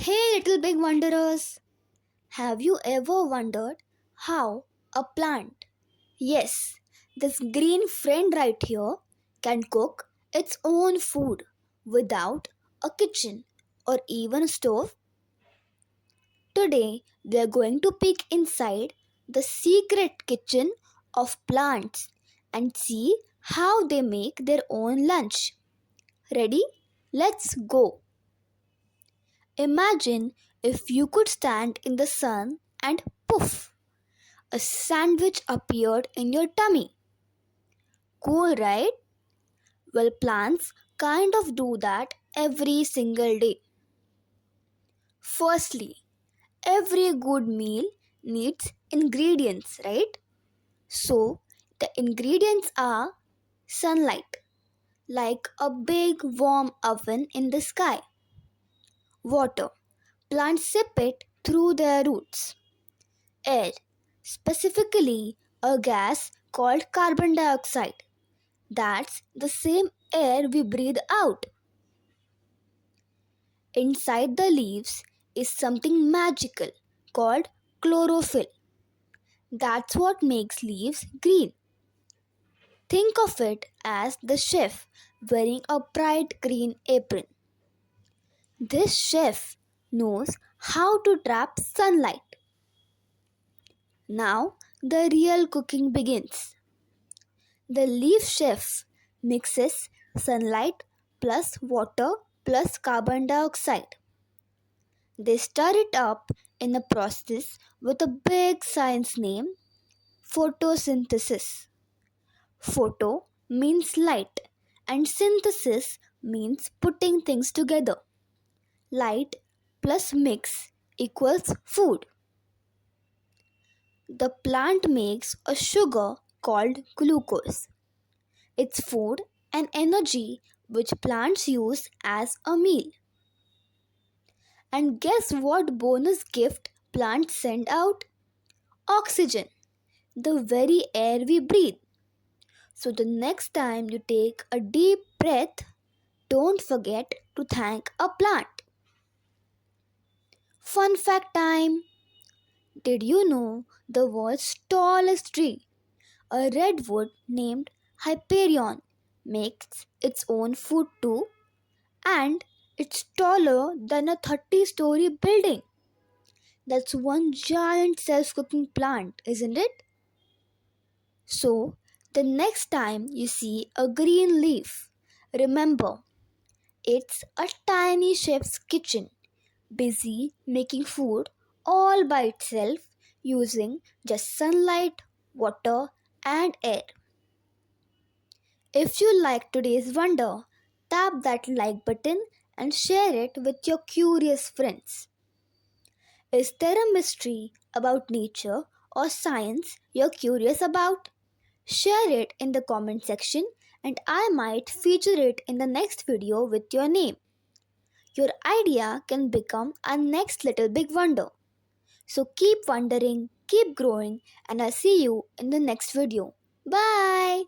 Hey, little big wanderers! Have you ever wondered how a plant, yes, this green friend right here, can cook its own food without a kitchen or even a stove? Today, we are going to peek inside the secret kitchen of plants and see how they make their own lunch. Ready? Let's go! Imagine if you could stand in the sun and poof, a sandwich appeared in your tummy. Cool, right? Well, plants kind of do that every single day. Firstly, every good meal needs ingredients, right? So, the ingredients are sunlight, like a big warm oven in the sky, water, plants sip it through their roots, air, specifically a gas called carbon dioxide. That's the same air we breathe out. Inside the leaves is something magical called chlorophyll. That's what makes leaves green. Think of it as the chef wearing a bright green apron. This chef knows how to trap sunlight. Now the real cooking begins. The leaf chef mixes sunlight plus water plus carbon dioxide. They stir it up in a process with a big science name, photosynthesis. Photo means light and synthesis means putting things together. Light plus mix equals food. The plant makes a sugar called glucose. It's food and energy which plants use as a meal. And guess what bonus gift plants send out? Oxygen, the very air we breathe. So the next time you take a deep breath, don't forget to thank a plant. Fun fact time! Did you know the world's tallest tree, a redwood named Hyperion, makes its own food too? And it's taller than a 30-story building. That's one giant self-cooking plant, isn't it? So, the next time you see a green leaf, remember it's a tiny chef's kitchen, busy making food all by itself using just sunlight, water, and air. If you like today's wonder, tap that like button and share it with your curious friends. Is there a mystery about nature or science you're curious about? Share it in the comment section and I might feature it in the next video with your name. Your idea can become our next little big wonder. So keep wondering, keep growing, and I'll see you in the next video. Bye!